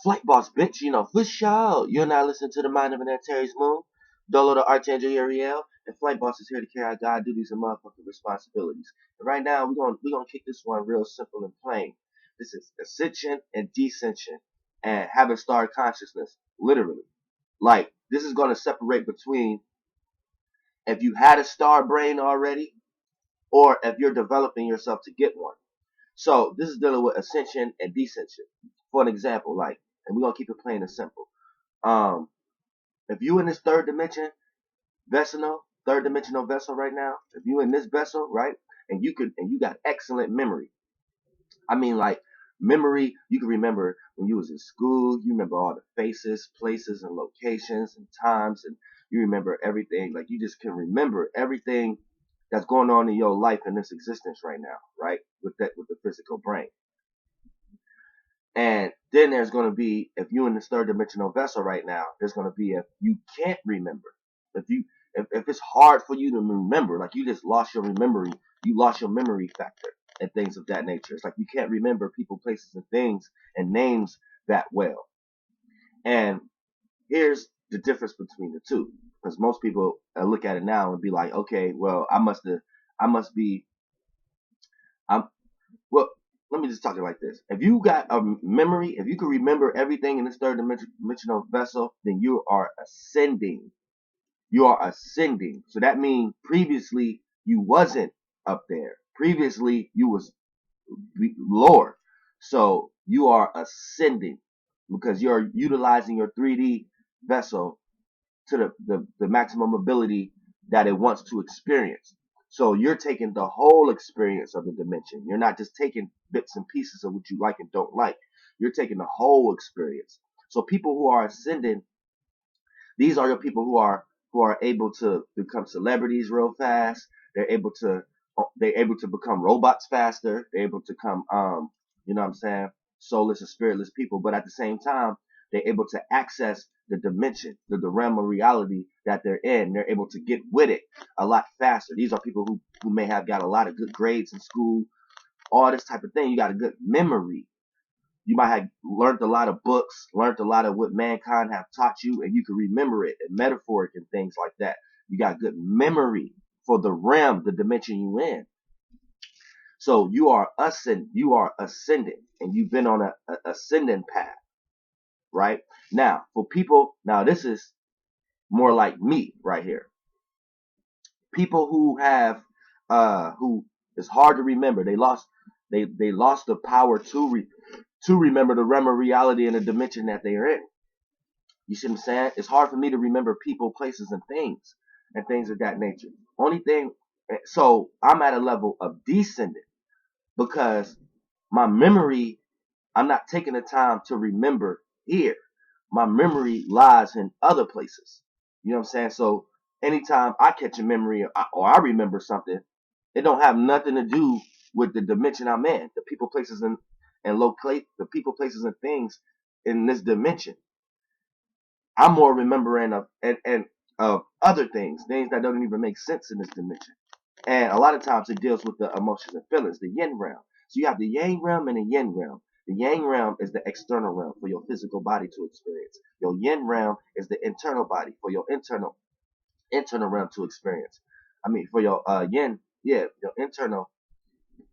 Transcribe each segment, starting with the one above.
Flight boss, bitch, for sure. You're not listening to the mind of an Antares Moon. Dolo the Archangel Uriel. And Flight Boss is here to carry out God duties and motherfucking responsibilities. And right now, we're gonna kick this one real simple and plain. This is ascension and descension and having star consciousness, literally. Like, this is gonna separate between if you had a star brain already or if you're developing yourself to get one. So this is dealing with ascension and descension. For an example, like, and we're gonna keep it plain and simple. Um, if you in this third dimensional vessel right now, if you in this vessel, right, and you got excellent memory. I mean, like memory, you can remember when you was in school. You remember all the faces, places, and locations and times, and you remember everything. Like you just can remember everything that's going on in your life in this existence right now, right? With the physical brain. And then there's going to be, if you're in this third dimensional vessel right now, there's going to be if you can't remember, if it's hard for you to remember, like you just lost your memory, you lost your memory factor and things of that nature. It's like you can't remember people, places, and things and names that well. And here's the difference between the two, because most people look at it now and be like, okay, well, I must be, I'm, well, let me just talk it like this. If you got a memory, if you can remember everything in this third dimensional vessel, then you are ascending. You are ascending. So that means previously you wasn't up there. Previously you was lower. So you are ascending because you're utilizing your 3D vessel to the maximum ability that it wants to experience. So you're taking the whole experience of the dimension. You're not just taking bits and pieces of what you like and don't like. You're taking the whole experience. So people who are ascending, these are the people who are able to become celebrities real fast. They're able to become robots faster. They're able to come you know what I'm saying, soulless and spiritless people. But at the same time, they're able to access the dimension, the realm of reality that they're in. They're able to get with it a lot faster. These are people who may have got a lot of good grades in school, all this type of thing. You got a good memory. You might have learned a lot of books, learned a lot of what mankind have taught you, and you can remember it and metaphoric and things like that. You got good memory for the realm, the dimension you in. So you are ascending, and you've been on a ascending path, right? Now, for people, now this is more like me right here. People who have, who it's hard to remember. They lost the power to remember the realm of reality and the dimension that they are in. You see what I'm saying? It's hard for me to remember people, places, and things of that nature. Only thing, so I'm at a level of descending because my memory, I'm not taking the time to remember here. My memory lies in other places. You know what I'm saying? So anytime I catch a memory or I remember something, it don't have nothing to do with the dimension I'm in, the people, places, and locate the people, places, and things in this dimension. I'm more remembering of other things that don't even make sense in this dimension. And a lot of times it deals with the emotions and feelings, the yin realm. So you have the yang realm and the yin realm. The yang realm is the external realm for your physical body to experience. Your yin realm is the internal body for your internal realm to experience. I mean, for your yin, yeah, your internal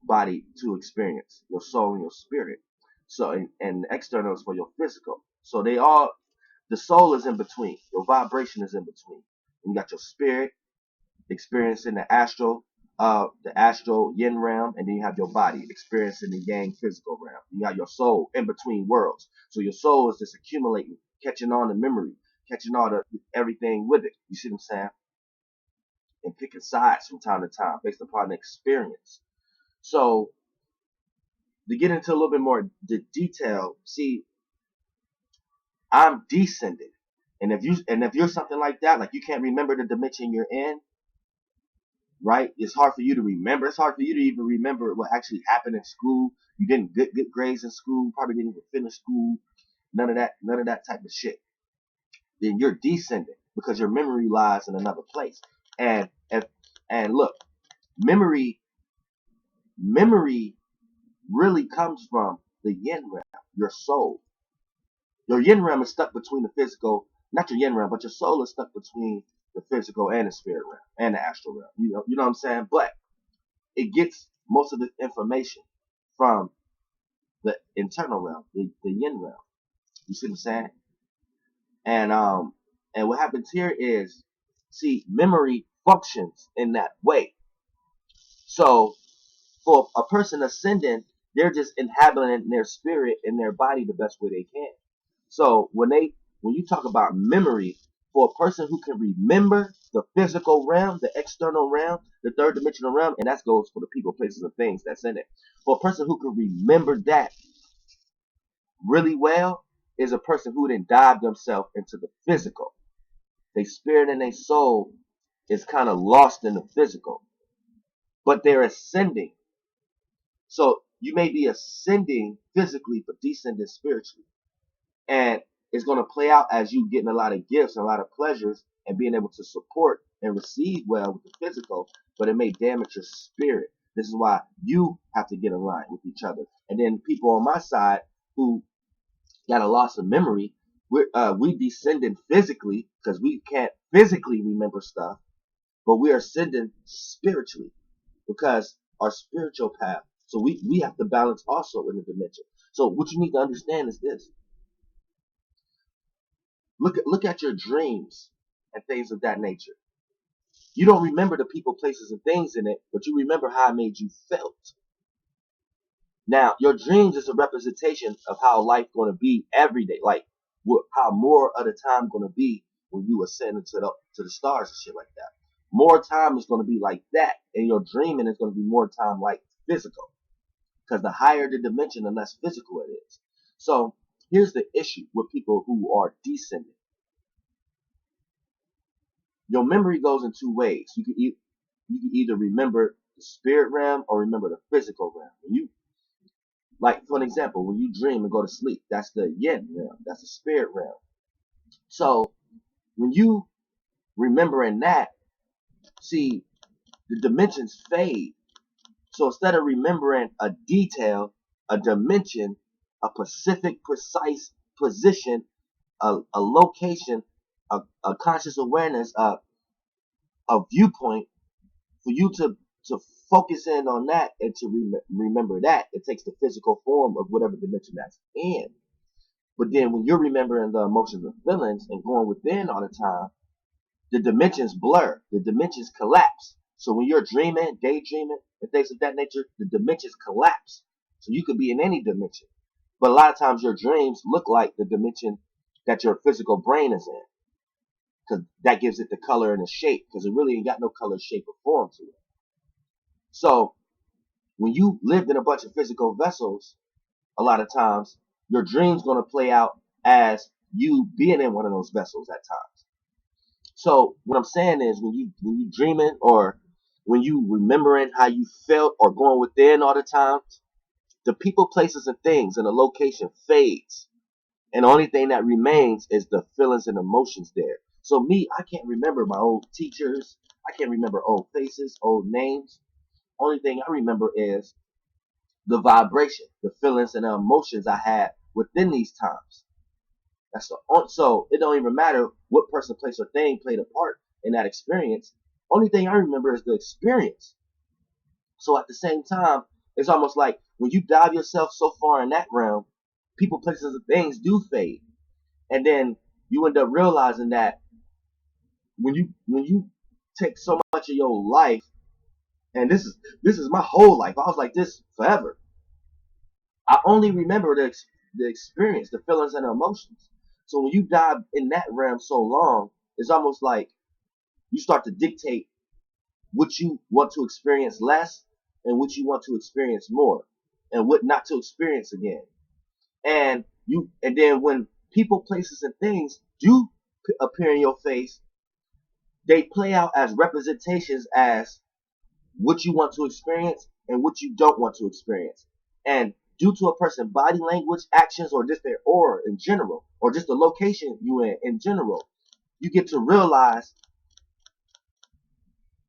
body to experience, your soul and your spirit. So, and the external is for your physical. So they all, the soul is in between. Your vibration is in between. And you got your spirit experiencing the astral yin realm, and then you have your body experiencing the yang physical realm. You got your soul in between worlds. So your soul is just accumulating, catching on the memory, catching all the everything with it. You see what I'm saying? And picking sides from time to time based upon the experience. So to get into a little bit more detail, see, I'm descended. And if you're something like that, like you can't remember the dimension you're in, right? It's hard for you to remember. It's hard for you to even remember what actually happened in school. You didn't get good grades in school, probably didn't even finish school, none of that type of shit. Then you're descending because your memory lies in another place. And if and look, memory memory really comes from the yin realm, your soul. Your yin realm is stuck between the physical, not your yin realm, but your soul is stuck between the physical and the spirit realm and the astral realm. You know what I'm saying? But it gets most of its information from the internal realm, the yin realm. You see what I'm saying? And and what happens here is, see, memory functions in that way. So for a person ascending, they're just inhabiting their spirit and their body the best way they can. So when you talk about memory, for a person who can remember the physical realm, the external realm, the third dimensional realm, and that goes for the people, places, and things that's in it. For a person who can remember that really well, is a person who then dive themselves into the physical. Their spirit and their soul is kind of lost in the physical, but they're ascending. So you may be ascending physically, but descending spiritually. And it's going to play out as you getting a lot of gifts and a lot of pleasures and being able to support and receive well with the physical, but it may damage your spirit. This is why you have to get aligned with each other. And then people on my side who got a loss of memory, we descending physically because we can't physically remember stuff, but we are ascending spiritually because our spiritual path. So we have to balance also in the dimension. So what you need to understand is this. Look at your dreams and things of that nature. You don't remember the people, places, and things in it, but you remember how it made you felt. Now, your dreams is a representation of how life going to be every day, like how more of the time going to be when you ascend into the stars and shit like that. More time is going to be like that, and your dreaming is going to be more time like physical, because the higher the dimension, the less physical it is. So here's the issue with people who are descending. Your memory goes in two ways. You can either remember the spirit realm or remember the physical realm. Like for an example, when you dream and go to sleep, that's the yin realm, that's the spirit realm. So when you remembering that, see, the dimensions fade. So instead of remembering a detail, a dimension, a specific, precise position, a location, a conscious awareness, a viewpoint, for you to focus in on that and to remember that, it takes the physical form of whatever dimension that's in. But then when you're remembering the emotions and feelings and going within all the time, the dimensions blur, the dimensions collapse. So when you're dreaming, daydreaming, and things of that nature, the dimensions collapse. So you could be in any dimension. But a lot of times your dreams look like the dimension that your physical brain is in. Because that gives it the color and the shape. Because it really ain't got no color, shape, or form to it. So when you lived in a bunch of physical vessels, a lot of times your dream's going to play out as you being in one of those vessels at times. So what I'm saying is when you dreaming or when you remembering how you felt or going within all the time, the people, places, and things and the location fades. And the only thing that remains is the feelings and emotions there. So me, I can't remember my old teachers. I can't remember old faces, old names. Only thing I remember is the vibration, the feelings and the emotions I had within these times. So it don't even matter what person, place, or thing played a part in that experience. Only thing I remember is the experience. So at the same time, it's almost like when you dive yourself so far in that realm, people, places, and things do fade, and then you end up realizing that when you take so much of your life, and this is my whole life. I was like this forever. I only remember the experience, the feelings and the emotions. So when you dive in that realm so long, it's almost like you start to dictate what you want to experience less and what you want to experience more and what not to experience again. And then when people, places, and things do appear in your face, they play out as representations as what you want to experience and what you don't want to experience. And due to a person's body language, actions, or just their aura in general, or just the location you in general, you get to realize,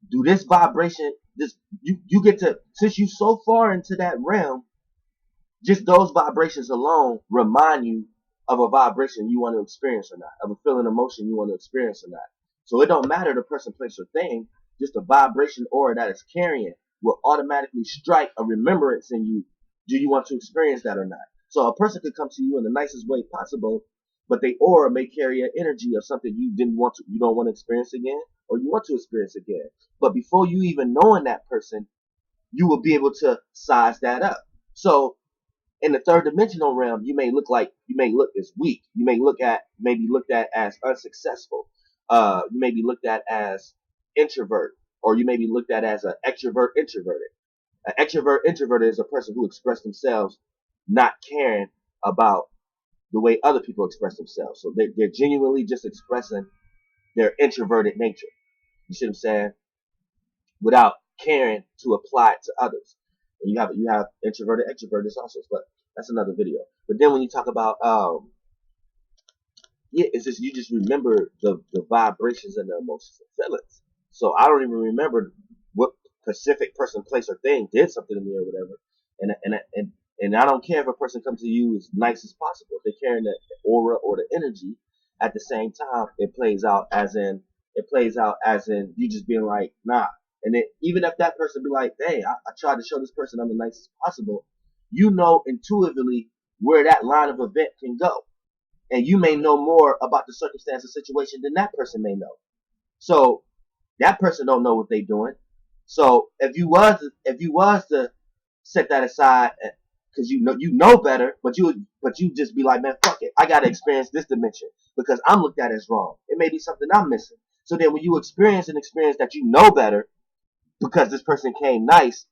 do this vibration, you get to, since you so far into that realm, just those vibrations alone remind you of a vibration you want to experience or not, of a feeling emotion you want to experience or not. So it don't matter the person, place, or thing, just a vibration aura that it's carrying will automatically strike a remembrance in you. Do you want to experience that or not? So a person could come to you in the nicest way possible, but they aura may carry an energy of something you don't want to experience again, or you want to experience again. But before you even knowing that person, you will be able to size that up. So in the third dimensional realm, you may look as weak. You may be looked at as unsuccessful. You may be looked at as introvert, or you may be looked at as an extrovert introverted. An extrovert introverted is a person who expresses themselves not caring about the way other people express themselves. So they're genuinely just expressing their introverted nature. You see what I'm saying? Without caring to apply it to others. And you have introverted extroverted also, but that's another video. But then when you talk about it's just you just remember the vibrations and the emotions and feelings. So I don't even remember what specific person, place, or thing did something to me or whatever. And I don't care if a person comes to you as nice as possible. If they're carrying the aura or the energy, at the same time it plays out as in you just being like, nah. And then even if that person be like, hey, I tried to show this person I'm the nicest possible, you know intuitively where that line of event can go. And you may know more about the circumstance or situation than that person may know. So that person don't know what they're doing. So if you was to set that aside, because you know better, but you just be like, man, fuck it, I gotta experience this dimension because I'm looked at as wrong. It may be something I'm missing. So then when you experience that you know better, because this person came nice,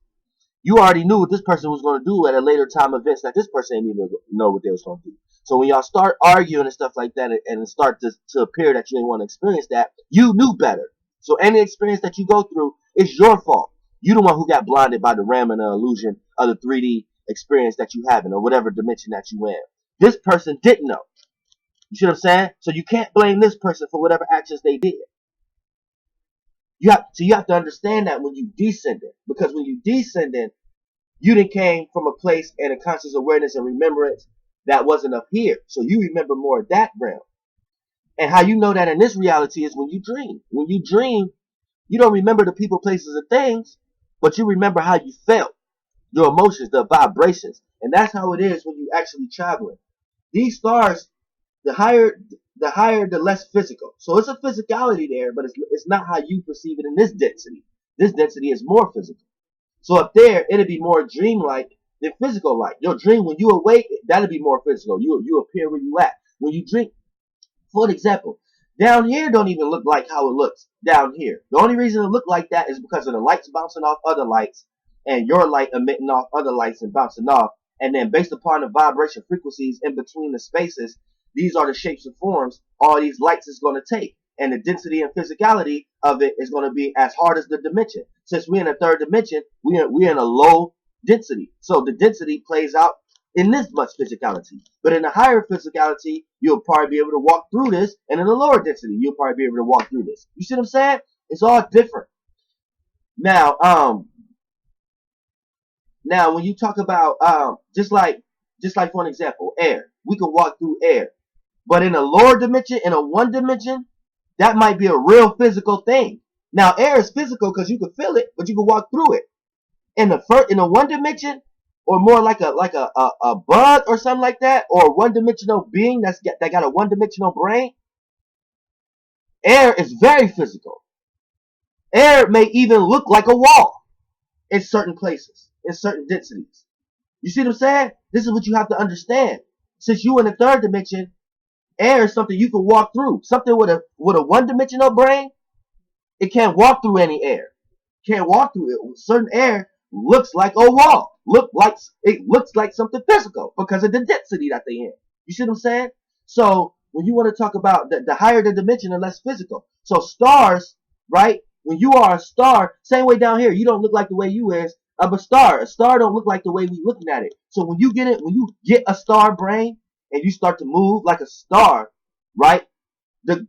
you already knew what this person was going to do at a later time events that this person didn't even know what they was going to do. So when y'all start arguing and stuff like that, and it start to appear that you didn't want to experience that, you knew better. So any experience that you go through, it's your fault. You the one who got blinded by the ram and the illusion of the 3D experience that you having or whatever dimension that you in. This person didn't know. You see what I'm saying? So you can't blame this person for whatever actions they did. You have to understand that when you descending, because when you descending, you done came from a place and a conscious awareness and remembrance that wasn't up here. So you remember more of that realm. And how you know that in this reality is when you dream. When you dream, you don't remember the people, places, and things, but you remember how you felt, your emotions, the vibrations. And that's how it is when you actually traveling. These stars, the higher, the less physical. So it's a physicality there, but it's not how you perceive it in this density. This density is more physical. So up there, it'll be more dreamlike than physical like. Your dream, when you awake, that'll be more physical. You appear where you at. When you dream, for example, down here don't even look like how it looks down here. The only reason it look like that is because of the lights bouncing off other lights and your light emitting off other lights and bouncing off. And then based upon the vibration frequencies in between the spaces, these are the shapes and forms all these lights is going to take. And the density and physicality of it is going to be as hard as the dimension. Since we're in a third dimension, we're in a low density. So the density plays out in this much physicality. But in a higher physicality, you'll probably be able to walk through this. And in a lower density, you'll probably be able to walk through this. You see what I'm saying? It's all different. Now, when you talk about, just like for an example, air. We can walk through air. But in a lower dimension, in a one dimension, that might be a real physical thing. Now, air is physical because you can feel it, but you can walk through it. In a one dimension, or more like a bug or something like that, or a one dimensional being that got a one dimensional brain, air is very physical. Air may even look like a wall in certain places, in certain densities. You see what I'm saying? This is what you have to understand. Since you in the third dimension, air is something you can walk through. Something with a one-dimensional brain, it can't walk through any air. Can't walk through it. Certain air looks like a wall. It looks like something physical because of the density that they in. You see what I'm saying? So when you want to talk about the higher the dimension, the less physical. So stars, right? When you are a star, same way down here, you don't look like the way you is of a star. A star don't look like the way we looking at it. So when you get a star brain, and you start to move like a star, right? The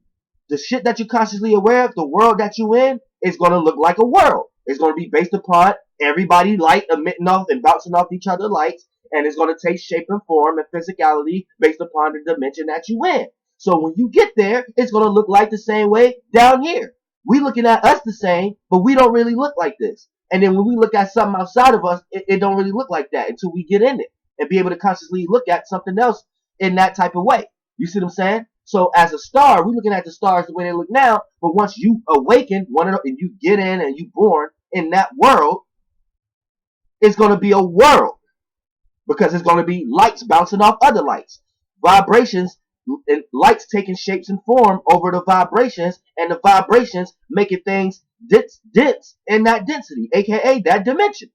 shit that you're consciously aware of, the world that you in, is going to look like a world. It's going to be based upon everybody light emitting off and bouncing off each other lights And it's going to take shape and form and physicality based upon the dimension that you in. So when you get there, it's going to look like the same way down here. We looking at us the same, but we don't really look like this. And then when we look at something outside of us, it don't really look like that until we get in it and be able to consciously look at something else in that type of way. You see what I'm saying? So as a star, we're looking at the stars the way they look now, but once you awaken, and you get in and you born in that world, it's going to be a world because it's going to be lights bouncing off other lights, vibrations, and lights taking shapes and form over the vibrations, and the vibrations making things dense in that density, aka that dimension.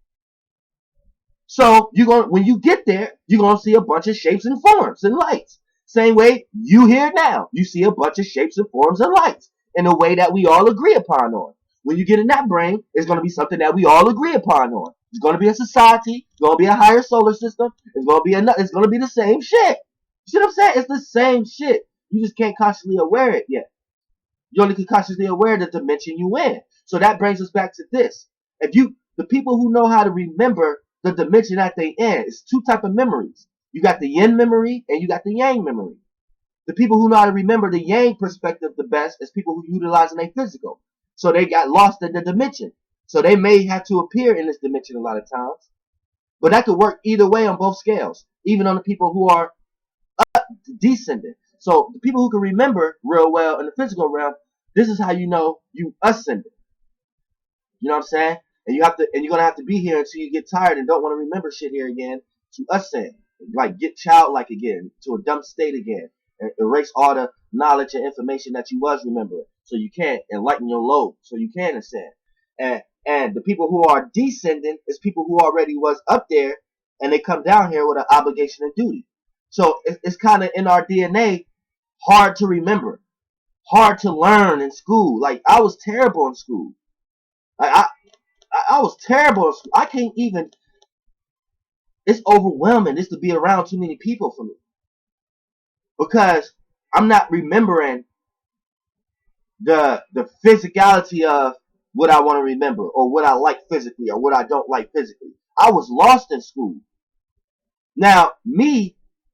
So when you get there, you're gonna see a bunch of shapes and forms and lights. Same way you here now, you see a bunch of shapes and forms and lights in a way that we all agree upon on. When you get in that brain, it's gonna be something that we all agree upon on. It's gonna be a society. It's gonna be a higher solar system. It's gonna be the same shit. You see what I'm saying? It's the same shit. You just can't consciously aware it yet. You only can consciously aware the dimension you in. So that brings us back to this. The people who know how to remember the dimension that they in, it's two type of memories. You got the yin memory and you got the yang memory. The people who know how to remember the yang perspective the best is people who utilize in their physical. So they got lost in the dimension. So they may have to appear in this dimension a lot of times. But that could work either way on both scales, even on the people who are descending. So the people who can remember real well in the physical realm, this is how you know you ascended. You know what I'm saying? And you're gonna have to be here until you get tired and don't want to remember shit here again to ascend. Like get childlike again, to a dumb state again, and erase all the knowledge and information that you was remembering, so you can enlighten your load, so you can ascend. And the people who are descending is people who already was up there, and they come down here with an obligation and duty. So it's kind of in our DNA, hard to remember, hard to learn in school. Like I was terrible in school. Like I was terrible in school. I can't even. It's overwhelming just to be around too many people for me, because I'm not remembering the physicality of what I want to remember, or what I like physically, or what I don't like physically. I was lost in school. Now,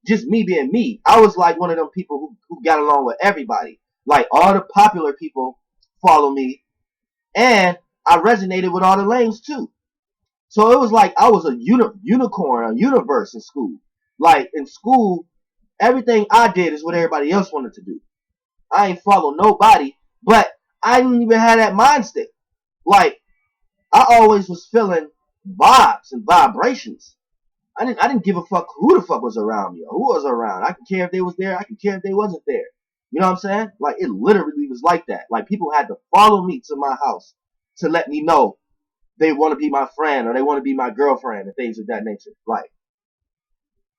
just me being me, I was like one of them people who got along with everybody. Like all the popular people follow me, and I resonated with all the lames too. So it was like I was a unicorn, a universe in school. Like in school, everything I did is what everybody else wanted to do. I ain't follow nobody, but I didn't even have that mind state. Like I always was feeling vibes and vibrations. I didn't give a fuck who the fuck was around me or who was around. I could care if they was there. I could care if they wasn't there. You know what I'm saying? Like it literally was like that. Like people had to follow me to my house to let me know they want to be my friend or they want to be my girlfriend and things of that nature. Like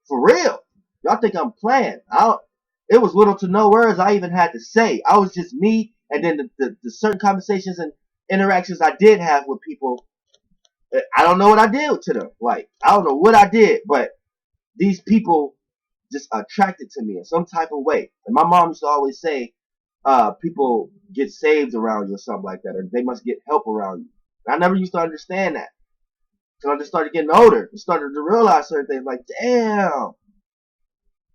for real. Y'all think I'm playing? It was little to no words I even had to say. I was just me, and then the certain conversations and interactions I did have with people, I don't know what I did to them. Like, I don't know what I did, but these people just attracted to me in some type of way. And my mom used to always say, people get saved around you or something like that, or they must get help around you. And I never used to understand that. So I just started getting older and started to realize certain things like, damn,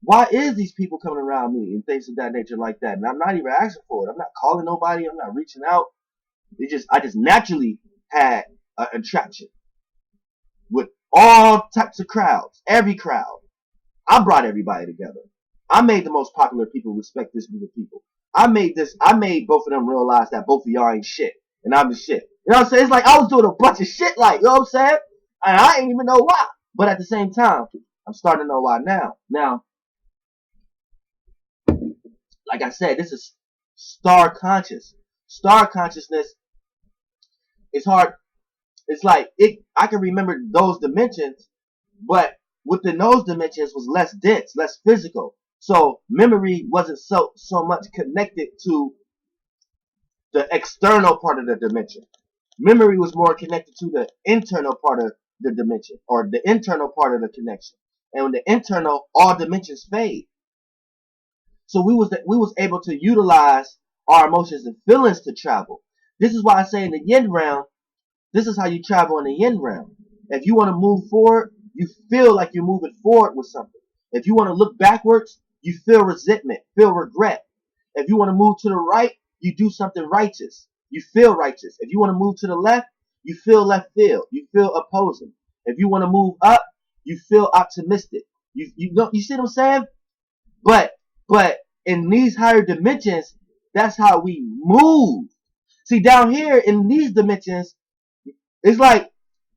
why is these people coming around me and things of that nature like that? And I'm not even asking for it. I'm not calling nobody. I'm not reaching out. I just naturally had an attraction with all types of crowds, every crowd. I brought everybody together. I made the most popular people respect this group of people. I made both of them realize that both of y'all ain't shit and I'm the shit. You know what I'm saying? It's like I was doing a bunch of shit, like, you know what I'm saying? And I ain't even know why. But at the same time, I'm starting to know why now. Now, like I said, this is star conscious. Star consciousness is hard. It's like I can remember those dimensions, but within those dimensions was less dense, less physical. So memory wasn't so much connected to the external part of the dimension. Memory was more connected to the internal part of the dimension, or the internal part of the connection. And when the internal, all dimensions fade. So we was able to utilize our emotions and feelings to travel. This is why I say in the yin realm, this is how you travel in the yin realm. If you want to move forward, you feel like you're moving forward with something. If you want to look backwards, you feel resentment, feel regret. If you want to move to the right, you do something righteous. You feel righteous. If you want to move to the left, you feel left field. You feel opposing. If you want to move up, you feel optimistic. You see what I'm saying? But but in these higher dimensions, that's how we move. See, down here in these dimensions, it's like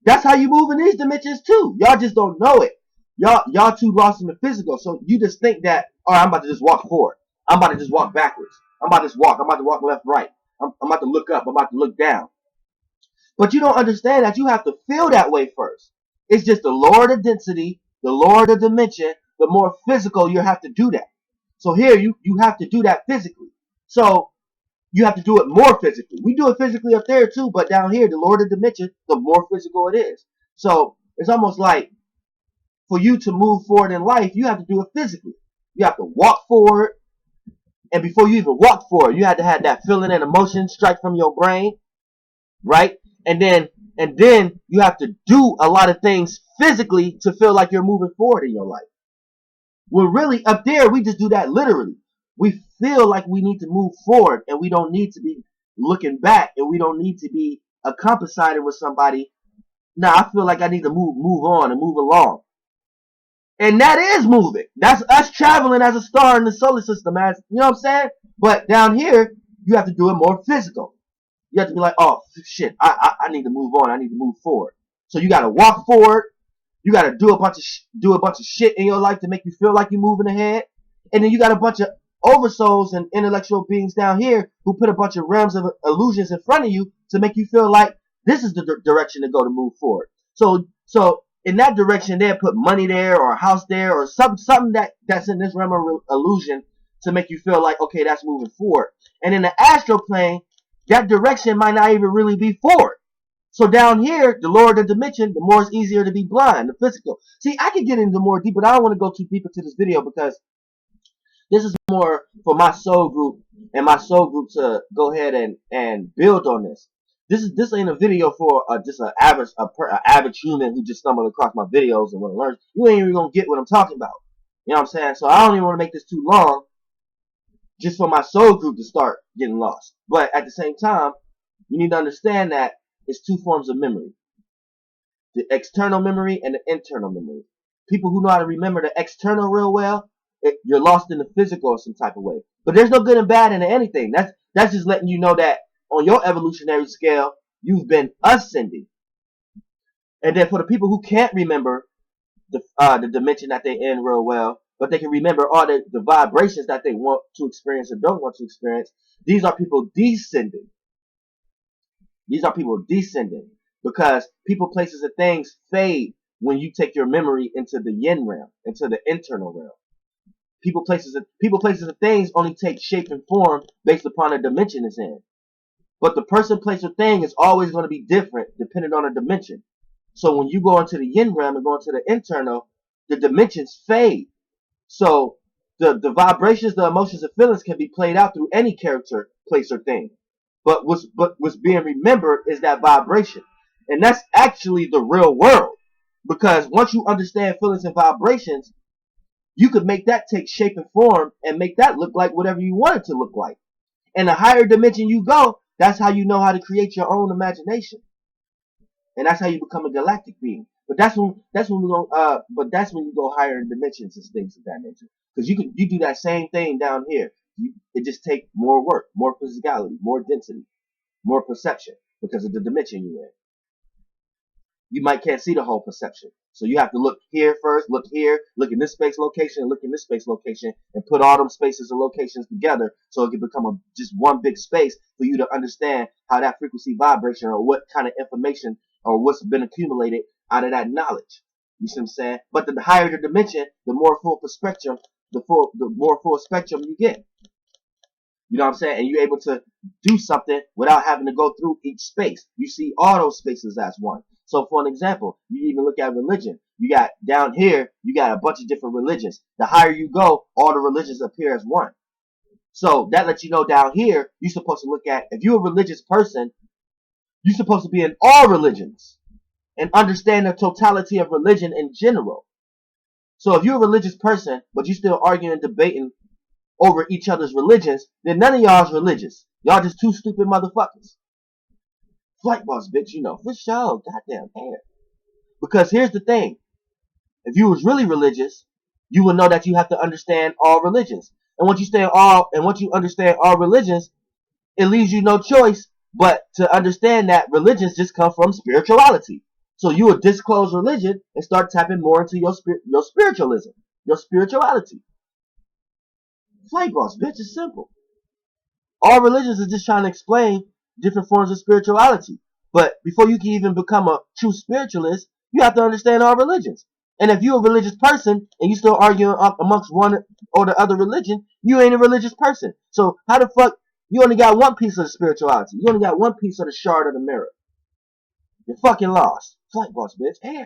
that's how you move in these dimensions too. Y'all just don't know it. Y'all too lost in the physical. So you just think that, all right, I'm about to just walk forward. I'm about to just walk backwards. I'm about to just walk. I'm about to walk left, right. I'm about to look up. I'm about to look down. But you don't understand that you have to feel that way first. It's just the lower the density, the lower the dimension, the more physical you have to do that. So here you have to do that physically. So you have to do it more physically. We do it physically up there too, but down here, the lower the dimension, the more physical it is. So it's almost like for you to move forward in life, you have to do it physically. You have to walk forward, and before you even walk forward, you have to have that feeling and emotion strike from your brain, right? And then you have to do a lot of things physically to feel like you're moving forward in your life. Well, really, up there, we just do that literally. We feel like we need to move forward, and we don't need to be looking back, and we don't need to be accompaniment with somebody. Now, I feel like I need to move on and move along. And that is moving. That's us traveling as a star in the solar system, as you know what I'm saying? But down here, you have to do it more physical. You have to be like, oh shit, I need to move on. I need to move forward. So you got to walk forward. You got to do a bunch of shit in your life to make you feel like you're moving ahead. And then you got a bunch of oversouls and intellectual beings down here who put a bunch of realms of illusions in front of you to make you feel like this is the direction to go to move forward. So in that direction, they'll put money there or a house there or something that's in this realm of illusion to make you feel like, okay, that's moving forward. And in the astral plane, that direction might not even really be forward. So down here, the lower the dimension, the more it's easier to be blind, the physical. See, I could get into more deep, but I don't want to go too deep into this video because this is more for my soul group and my soul group to go ahead and build on this. This ain't a video for just an average human who just stumbled across my videos and want to learn. You ain't even gonna get what I'm talking about. You know what I'm saying? So I don't even want to make this too long, just for my soul group to start getting lost. But at the same time, you need to understand that it's two forms of memory: the external memory and the internal memory. People who know how to remember the external real well, you're lost in the physical in some type of way. But there's no good and bad in anything. That's just letting you know that on your evolutionary scale, you've been ascending. And then for the people who can't remember the dimension that they're in real well, but they can remember all the vibrations that they want to experience or don't want to experience, these are people descending. These are people descending because people, places, and things fade when you take your memory into the yin realm, into the internal realm. People, places, and things only take shape and form based upon the dimension it's in. But the person, place, or thing is always going to be different depending on the dimension. So when you go into the yin realm and go into the internal, the dimensions fade. So the vibrations, the emotions, and feelings can be played out through any character, place, or thing. But what's being remembered is that vibration. And that's actually the real world. Because once you understand feelings and vibrations, you could make that take shape and form and make that look like whatever you want it to look like. And the higher dimension you go, that's how you know how to create your own imagination. And that's how you become a galactic being. But that's when you go higher in dimensions and things of that nature. Because you do that same thing down here. It just takes more work, more physicality, more density, more perception because of the dimension you're in. You can't see the whole perception. So you have to look here first, look here, look in this space location, look in this space location, and put all them spaces and locations together so it can become just one big space for you to understand how that frequency vibration or what kind of information or what's been accumulated out of that knowledge. You see what I'm saying? But the higher the dimension, the more full spectrum, the more full spectrum you get. You know what I'm saying? And you're able to do something without having to go through each space. You see all those spaces as one. So for an example, you even look at religion. You got down here, you got a bunch of different religions. The higher you go, all the religions appear as one. So that lets you know down here, you're supposed to look at, if you're a religious person, you're supposed to be in all religions. and understand the totality of religion in general. So if you're a religious person, but you still arguing and debating over each other's religions, then none of y'all's religious. Y'all just two stupid motherfuckers. Flight boss, bitch, you know, for sure. Goddamn hair. Because here's the thing. If you was really religious, you would know that you have to understand all religions. And once you understand all religions, it leaves you no choice but to understand that religions just come from spirituality. So you would disclose religion and start tapping more into your spiritualism, your spirituality. Flight boss, bitch, it's simple. All religions is just trying to explain different forms of spirituality. But before you can even become a true spiritualist, you have to understand all religions. And if you're a religious person and you still arguing amongst one or the other religion, you ain't a religious person. So how the fuck you only got one piece of the spirituality? You only got one piece of the shard of the mirror. You're fucking lost. Flight boss, bitch.